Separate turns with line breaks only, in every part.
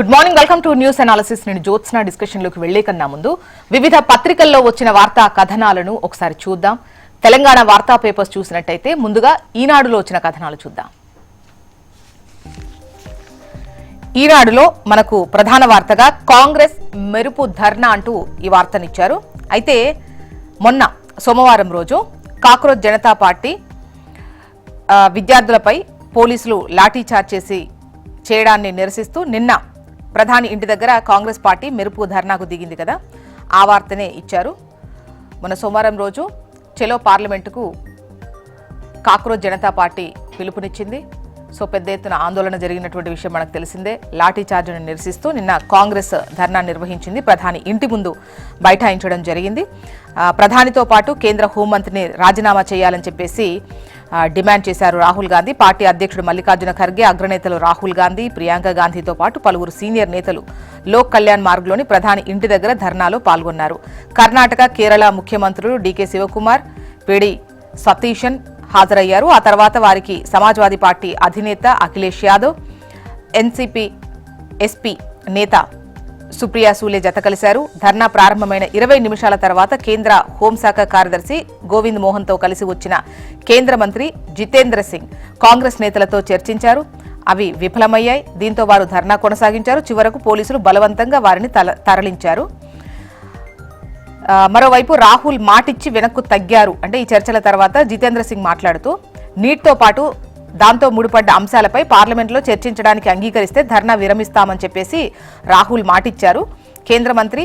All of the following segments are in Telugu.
Good morning, welcome to news analysis. నేను జ్యోత్స్న. డిస్కషన్ లోకి వెళ్లే కన్నా ముందు వివిధ పత్రికల్లో వచ్చిన వార్తా కథనాలను ఒకసారి చూద్దాం. తెలంగాణ వార్తా పేపర్స్ చూసినట్టయితే ముందుగా ఈనాడులో వచ్చిన కథనాలు చూద్దాం. ఈనాడులో మనకు ప్రధాన వార్తగా కాంగ్రెస్ మెరుపు ధర్నా అంటూ ఈ వార్తనిచ్చారు. అయితే మొన్న సోమవారం రోజు కాక్రోచ్ జనతా పార్టీ విద్యార్థులపై పోలీసులు లాఠీచార్జ్ చేయడాన్ని నిరసిస్తూ నిన్న ప్రధాని ఇంటి దగ్గర కాంగ్రెస్ పార్టీ మెరుపు ధర్నాకు దిగింది కదా, ఆ వార్తనే ఇచ్చారు. మొన్న సోమవారం రోజు చెలో పార్లమెంటుకు కాక్రోచ్ జనతా పార్టీ పిలుపునిచ్చింది. సో పెద్ద ఎత్తున ఆందోళన జరిగినటువంటి విషయం మనకు తెలిసిందే. లాఠీ చార్జ్ను నిరసిస్తూ నిన్న కాంగ్రెస్ ధర్నా నిర్వహించింది. ప్రధాని ఇంటి ముందు బైఠాయించడం జరిగింది. ప్రధానితో పాటు కేంద్ర హోంమంత్రిని రాజీనామా చేయాలని చెప్పేసి డిమాండ్ చేశారు రాహుల్ గాంధీ. పార్టీ అధ్యక్షుడు మల్లికార్జున ఖర్గే, అగ్రనేతలు రాహుల్ గాంధీ, ప్రియాంక గాంధీతో పాటు పలువురు సీనియర్ నేతలు లోక్ కళ్యాణ్ మార్గ్లోని ప్రధాని ఇంటి దగ్గర ధర్నాలో పాల్గొన్నారు. కర్ణాటక, కేరళ ముఖ్యమంత్రులు డీకే శివకుమార్, పేడి సతీశన్ హాజరయ్యారు. ఆ తర్వాత వారికి సమాజ్వాదీ పార్టీ అధినేత అఖిలేష్ యాదవ్, ఎన్సీపీ ఎస్పీ నేత సుప్రియా సూలే జత కలిశారు. ధర్నా ప్రారంభమైన 20 నిమిషాల తర్వాత కేంద్ర హోంశాఖ కార్యదర్శి గోవింద్ మోహన్తో కలిసి వచ్చిన కేంద్ర మంత్రి జితేంద్ర సింగ్ కాంగ్రెస్ నేతలతో చర్చించారు. అవి విఫలమయ్యాయి. దీంతో వారు ధర్నా కొనసాగించారు. చివరకు పోలీసులు బలవంతంగా వారిని తరలించారు. మరోవైపు రాహుల్ మాటిచ్చి వెనక్కు తగ్గారు. అంటే ఈ చర్చల తర్వాత జితేంద్ర సింగ్ మాట్లాడుతూ నీట్తో పాటు దాంతో ముడిపడ్డ అంశాలపై పార్లమెంట్లో చర్చించడానికి అంగీకరిస్తే ధర్నా విరమిస్తామని చెప్పేసి రాహుల్ మాటిచ్చారు. కేంద్ర మంత్రి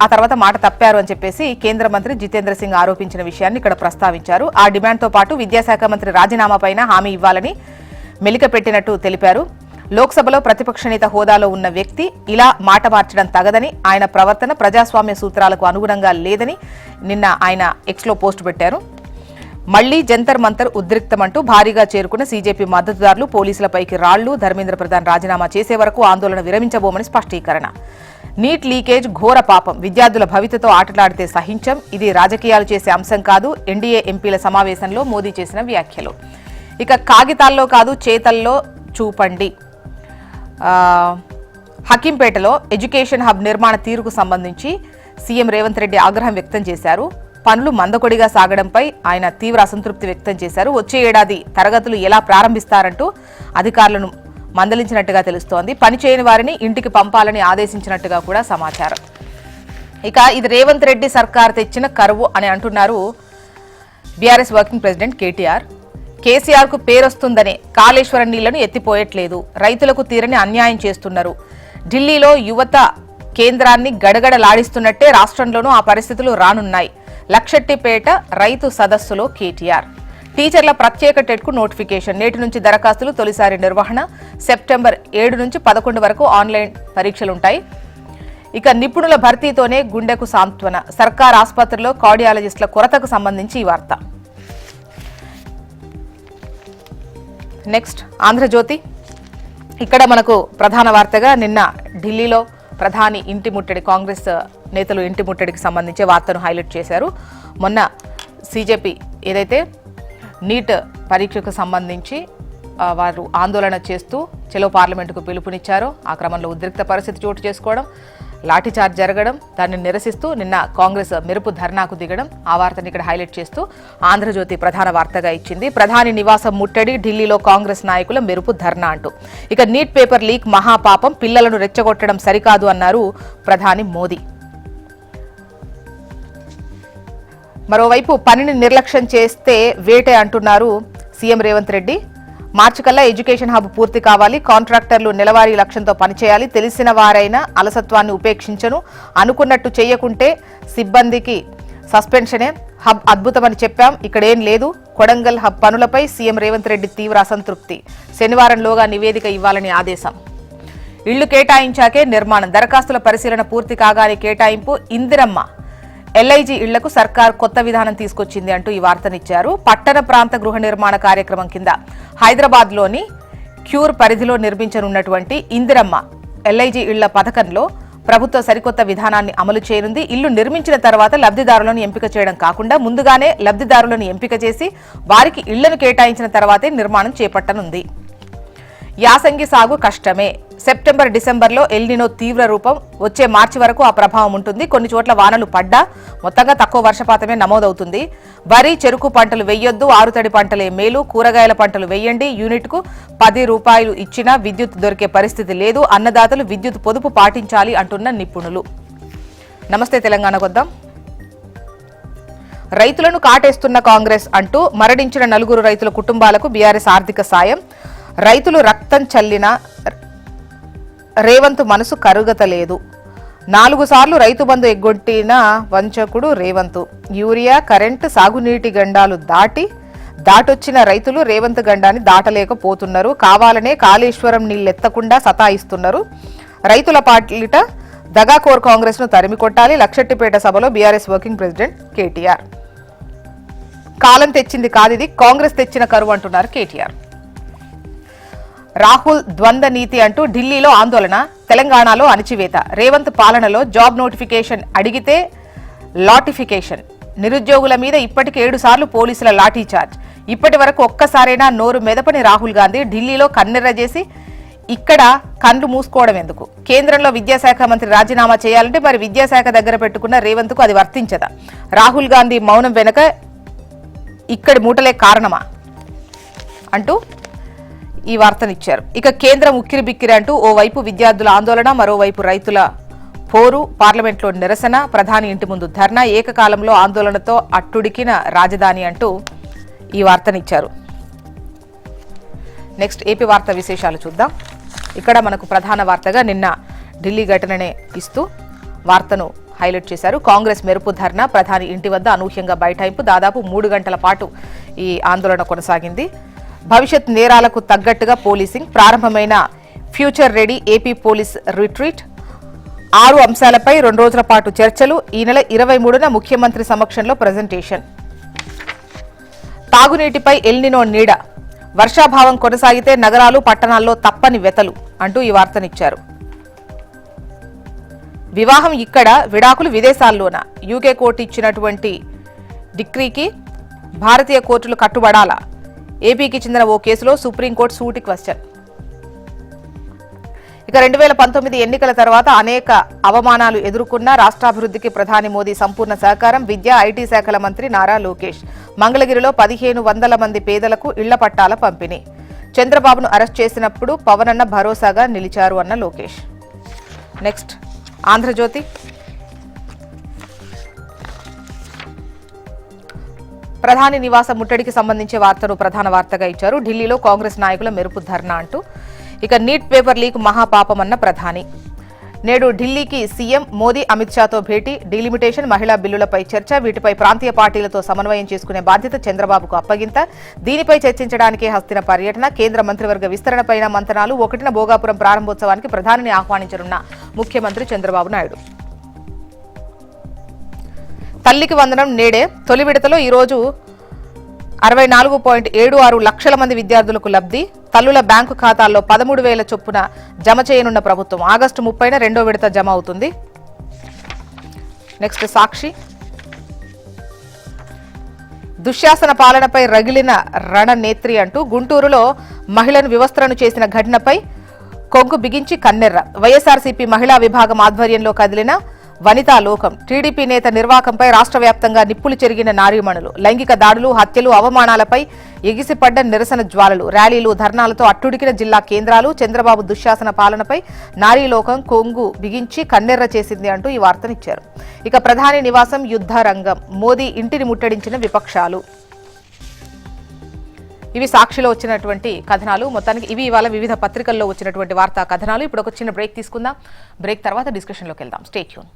ఆ తర్వాత మాట తప్పారు అని చెప్పేసి కేంద్ర మంత్రి జితేంద్ర సింగ్ ఆరోపించిన విషయాన్ని ఇక్కడ ప్రస్తావించారు. ఆ డిమాండ్తో పాటు విద్యాశాఖ మంత్రి రాజీనామాపైన హామీ ఇవ్వాలని మెలికపెట్టినట్టు తెలిపారు. లోక్సభలో ప్రతిపక్ష నేత హోదాలో ఉన్న వ్యక్తి ఇలా మాట మార్చడం తగదని, ఆయన ప్రవర్తన ప్రజాస్వామ్య సూత్రాలకు అనుగుణంగా లేదని నిన్న ఆయన ఎక్స్లో పోస్టు పెట్టారు. మళ్లీ జంతర్ మంతర్ ఉద్రిక్తమంటూ భారీగా చేరుకున్న సీజేపీ మద్దతుదారులు పోలీసులపైకి రాళ్లు, ధర్మేంద్ర ప్రధాన్ రాజీనామా చేసే వరకు ఆందోళన విరమించబోమని స్పష్టీకరణ. నీట్ లీకేజ్ ఘోర పాపం, విద్యార్థుల భవితతో ఆటలాడితే సహించం, ఇది రాజకీయాలు చేసే అంశం కాదు. ఎన్డీఏ ఎంపీల సమావేశంలో మోదీ చేసిన వ్యాఖ్యలు. ఇక కాగితాల్లో కాదు చేతల్లో చూపండి. హకీంపేటలో ఎడ్యుకేషన్ హబ్ నిర్మాణ తీరుకు సంబంధించి సీఎం రేవంత్ రెడ్డి ఆగ్రహం వ్యక్తం చేశారు. పనులు మందకొడిగా సాగడంపై ఆయన తీవ్ర అసంతృప్తి వ్యక్తం చేశారు. వచ్చే ఏడాది తరగతులు ఎలా ప్రారంభిస్తారంటూ అధికారులను మందలించినట్టుగా తెలుస్తోంది. పనిచేయని వారిని ఇంటికి పంపాలని ఆదేశించినట్టుగా కూడా సమాచారం. ఇక ఇది రేవంత్ రెడ్డి సర్కార్ తెచ్చిన కరువు అని అంటున్నారు BRS working president KTR. KCR కు పేరొస్తుందనే కాళేశ్వరం నీళ్లను ఎత్తిపోయట్లేదు, రైతులకు తీరని అన్యాయం చేస్తున్నారు. ఢిల్లీలో యువత కేంద్రాన్ని గడగడలాడిస్తున్నట్టే రాష్ట్రంలోనూ ఆ పరిస్థితులు రానున్నాయి. లక్షెట్టిపేట రైతు సదస్సులో కేటీఆర్. టీచర్ల ప్రత్యేక టెట్కు నోటిఫికేషన్, నేటి నుంచి దరఖాస్తులు, తొలిసారి నిర్వహణ. సెప్టెంబర్ 7 నుంచి 11 వరకు ఆన్లైన్ పరీక్షలుంటాయి. ఇక నిపుణుల భర్తీతోనే గుండెకు సాంత్వన, సర్కార్ ఆసుపత్రిలో కార్డియాలజిస్టుల కొరతకు సంబంధించి ఈ వార్త. నెక్స్ట్ ఆంధ్రజ్యోతి. ఇక్కడ మనకు ప్రధాన వార్తగా నిన్న ఢిల్లీలో ప్రధాని ఇంటి ముట్టడి, కాంగ్రెస్ నేతలు ఇంటి ముట్టడికి సంబంధించి వార్తను హైలైట్ చేశారు. మొన్న సీజేపీ ఏదైతే నీట్ పరీక్షకు సంబంధించి వారు ఆందోళన చేస్తూ చెలో పార్లమెంటుకు పిలుపునిచ్చారో ఆ క్రమంలో ఉద్రిక్త పరిస్థితి చోటు చేసుకోవడం, లాఠీచార్జ్ జరగడం, దాన్ని నిరసిస్తూ నిన్న కాంగ్రెస్ మెరుపు ధర్నాకు దిగడం, ఆ వార్తని ఇక్కడ హైలైట్ చేస్తూ ఆంధ్రజ్యోతి ప్రధాన వార్తగా ఇచ్చింది. ప్రధాని నివాసం ముట్టడి, ఢిల్లీలో కాంగ్రెస్ నాయకుల మెరుపు ధర్నా అంటూ. ఇక నీట్ పేపర్ లీక్ మహాపాపం, పిల్లలను రెచ్చగొట్టడం సరికాదు అన్నారు ప్రధాని మోదీ. మరోవైపు పనిని నిర్లక్ష్యం చేస్తే వేటే అంటున్నారు సీఎం రేవంత్ రెడ్డి. మార్చి కల్లా ఎడ్యుకేషన్ హబ్ పూర్తి కావాలి, కాంట్రాక్టర్లు నెలవారీ లక్ష్యంతో పనిచేయాలి, తెలిసిన వారైనా అలసత్వాన్ని ఉపేక్షించను, అనుకున్నట్టు చేయకుంటే సిబ్బందికి సస్పెన్షనే. హబ్ అద్భుతమని చెప్పాం, ఇక్కడేం లేదు. కొడంగల్ హబ్ పనులపై సీఎం రేవంత్ రెడ్డి తీవ్ర అసంతృప్తి, శనివారంలోగా నివేదిక ఇవ్వాలని ఆదేశం. ఇళ్లు కేటాయించాకే నిర్మాణం, దరఖాస్తుల పరిశీలన పూర్తి కాగానే కేటాయింపు. ఇందిరమ్మ ఎల్ఐజీ ఇళ్లకు సర్కార్ కొత్త విధానం తీసుకొచ్చింది అంటూ ఈ వార్తనిచ్చారు. పట్టణ ప్రాంత గృహ నిర్మాణ కార్యక్రమం కింద హైదరాబాద్లోని క్యూర్ పరిధిలో నిర్మించనున్నటువంటి ఇందిరమ్మ ఎల్ఐజీ ఇళ్ల పథకంలో ప్రభుత్వ సరికొత్త విధానాన్ని అమలు చేయనుంది. ఇల్లు నిర్మించిన తర్వాత లబ్ధిదారులను ఎంపిక చేయడం కాకుండా ముందుగానే లబ్ధిదారులను ఎంపిక చేసి వారికి ఇళ్లను కేటాయించిన తర్వాతే నిర్మాణం చేపట్టనుంది. యాసంగి సాగు కష్టమే. సెప్టెంబర్ డిసెంబర్లో ఎల్నినో తీవ్ర రూపం. వచ్చే మార్చి వరకు ఆ ప్రభావం ఉంటుంది. కొన్ని చోట్ల వానలు పడ్డా మొత్తంగా తక్కువ వర్షపాతమే నమోదవుతుంది. వరి, చెరుకు పంటలు వెయ్యొద్దు, ఆరుతడి పంటలే మేలు. కూరగాయల పంటలు వెయ్యండి. యూనిట్కు 10 రూపాయలు ఇచ్చినా విద్యుత్ దొరికే పరిస్థితి లేదు. అన్నదాతలు విద్యుత్ పొదుపు పాటించాలి అంటున్న నిపుణులు. నమస్తే తెలంగాణకు వద్దాం. రైతులను కాటేస్తున్న కాంగ్రెస్ అంటూ మరణించిన 4 రైతుల కుటుంబాలకు బీఆర్ఎస్ ఆర్థిక సాయం. రైతులు రక్తం చల్లిన రేవంత్ మనసు కరుగతలేదు. 4 సార్లు రైతు బంధు ఎగ్గొట్టిన వంచకుడు రేవంత్. యూరియా, కరెంటు, సాగునీటి గండాలు దాటొచ్చిన రైతులు రేవంత్ గండాన్ని దాటలేకపోతున్నారు. కావాలనే కాళేశ్వరం నీళ్లెత్తకుండా సతాయిస్తున్నారు. రైతుల పాలిట దగాకోర్ కాంగ్రెస్ ను తరిమి కొట్టాలి. లక్షెట్టిపేట సభలో బీఆర్ఎస్ వర్కింగ్ ప్రెసిడెంట్ కేటీఆర్. కాలం తెచ్చింది కాదిది, కాంగ్రెస్ తెచ్చిన కరువు అంటున్నారు కేటీఆర్. రాహుల్ ద్వంద్వ నీతి అంటూ ఢిల్లీలో ఆందోళన. తెలంగాణలో అణచివేత. రేవంత్ పాలనలో జాబ్ నోటిఫికేషన్ అడిగితే లాటిఫికేషన్. నిరుద్యోగుల మీద ఇప్పటికి 7 సార్లు పోలీసుల లాఠీచార్జ్. ఇప్పటి వరకు ఒక్కసారైనా నోరు మెదపని రాహుల్ గాంధీ ఢిల్లీలో కన్నెర్ర చేసి ఇక్కడ కళ్ళు మూసుకోవడం ఎందుకు? కేంద్రంలో విద్యాశాఖ మంత్రి రాజీనామా చేయాలంటే మరి విద్యాశాఖ దగ్గర పెట్టుకున్న రేవంత్ కు అది వర్తించదా? రాహుల్ గాంధీ మౌనం వెనుక ఇక్కడి మూటలే కారణమా అంటూ ఈ వార్తనిచ్చారు. ఇక కేంద్రం ఉక్కిరి బిక్కిరి అంటూ ఓవైపు విద్యార్థుల ఆందోళన, మరోవైపు రైతుల పోరు, పార్లమెంట్లో నిరసన, ప్రధాని ఇంటి ముందు ధర్నా, ఏకకాలంలో ఆందోళనతో అట్టుడికిన రాజధాని అంటూ ఈ వార్తనిచ్చారు. నెక్స్ట్ ఏపీ వార్త విశేషాలు చూద్దాం. ఇక్కడ మనకు ప్రధాన వార్తగా నిన్న ఢిల్లీ ఘటననే ఇస్తూ వార్తను హైలైట్ చేశారు. కాంగ్రెస్ మెరుపు ధర్నా, ప్రధాని ఇంటి వద్ద అనూహ్యంగా బైఠాయింపు. దాదాపు 3 గంటల పాటు ఈ ఆందోళన కొనసాగింది. భవిష్యత్ నేరాలకు తగ్గట్టుగా పోలీసింగ్. ప్రారంభమైన future ready AP police retreat. 6 అంశాలపై 2 రోజుల పాటు చర్చలు. ఈ నెల 23న ముఖ్యమంత్రి సమక్షంలో ప్రజెంటేషన్. తాగునీటిపై ఎల్నినో నీడ. వర్షాభావం కొనసాగితే నగరాలు, పట్టణాల్లో తప్పని వెతలు అంటూ ఈ వార్తనిచ్చారు. వివాహం ఇక్కడ, విడాకులు విదేశాల్లోన. యూకే కోర్టు ఇచ్చినటువంటి డిక్రీకి భారతీయ కోర్టులు కట్టుబడాలా? ఏపీకి చెందిన ఓ కేసులో సుప్రీంకోర్టు సూటి క్వశ్చన్. ఇక 2019 ఎన్నికల తర్వాత అనేక అవమానాలు ఎదుర్కొన్న రాష్ట్రాభివృద్ధికి ప్రధాని మోదీ సంపూర్ణ సహకారం. విద్యా, ఐటీ శాఖల మంత్రి నారా లోకేష్. మంగళగిరిలో 1500 మంది పేదలకు ఇళ్ల పట్టాల పంపిణీ. చంద్రబాబును అరెస్ట్ చేసినప్పుడు పవనన్న భరోసాగా నిలిచారు అన్న లోకేష్. నెక్స్ట్ ఆంధ్రజ్యోతి. ప్రధాని నివాస ముట్టడికి సంబంధించి వార్తను ప్రధాన వార్తగా ఇచ్చారు. ఢిల్లీలో కాంగ్రెస్ నాయకుల మెరుపు ధర్నా అంటూ. ఇక నీట్ పేపర్ లీక్ మహాపాపమన్న ప్రధాని. నేడు ఢిల్లీకి సీఎం మోదీ, అమిత్ షాతో భేటీ. డీలిమిటేషన్, మహిళా బిల్లులపై చర్చ. వీటిపై ప్రాంతీయ పార్టీలతో సమన్వయం చేసుకునే బాధ్యత చంద్రబాబుకు అప్పగింత. దీనిపై చర్చించడానికే హస్తిన పర్యటన. కేంద్ర మంత్రివర్గ విస్తరణపైన మంతనాలు. 1న భోగాపురం ప్రారంభోత్సవానికి ప్రధానిని ఆహ్వానించనున్న ముఖ్యమంత్రి చంద్రబాబు నాయుడు. తల్లికి వందనం నేడే. తొలి విడతలో ఈరోజు 64.76 లక్షల మంది విద్యార్థులకు లబ్ధి. తల్లుల బ్యాంకు ఖాతాల్లో 13,000 చొప్పున జమ చేయనున్న ప్రభుత్వం. ఆగస్టు 30న 2వ విడత జమ అవుతుంది. నెక్స్ట్ సాక్షి. దుశ్శాసన పాలనపై రగిలిన రణనేత్రి అంటూ గుంటూరులో మహిళను వివస్త్రను చేసిన ఘటనపై కొంగు బిగించి కన్నెర్ర. వైఎస్ఆర్సీపీ మహిళా విభాగం ఆధ్వర్యంలో కదిలిన వనితా లోకం. టీడీపీ నేత నిర్వాకంపై రాష్ట్ర వ్యాప్తంగా నిప్పులు చెరిగిన నారీమణులు. లైంగిక దాడులు, హత్యలు, అవమానాలపై ఎగిసిపడ్డ నిరసన జ్వాలలు. ర్యాలీలు, ధర్నాలతో అట్టుడికిన జిల్లా కేంద్రాలు. చంద్రబాబు దుశ్శాసన పాలనపై నారీ లోకం కొంగు బిగించి కన్నెర్ర చేసింది అంటూ ఈ వార్తనిచ్చారు. ఇక ప్రధాని నివాసం యుద్ధ రంగం. మోదీ ఇంటిని ముట్టడించిన విపక్షాలు. ఇవి సాక్షిలో వచ్చినటువంటి కథనాలు. మొత్తానికి ఇవి ఇవాళ వివిధ పత్రికల్లో వచ్చినటువంటి వార్తా కథనాలు. ఇప్పుడు ఒక చిన్న బ్రేక్ తీసుకుందాం. బ్రేక్ తర్వాత డిస్కషన్లోకి వెళ్దాం. Stay tune.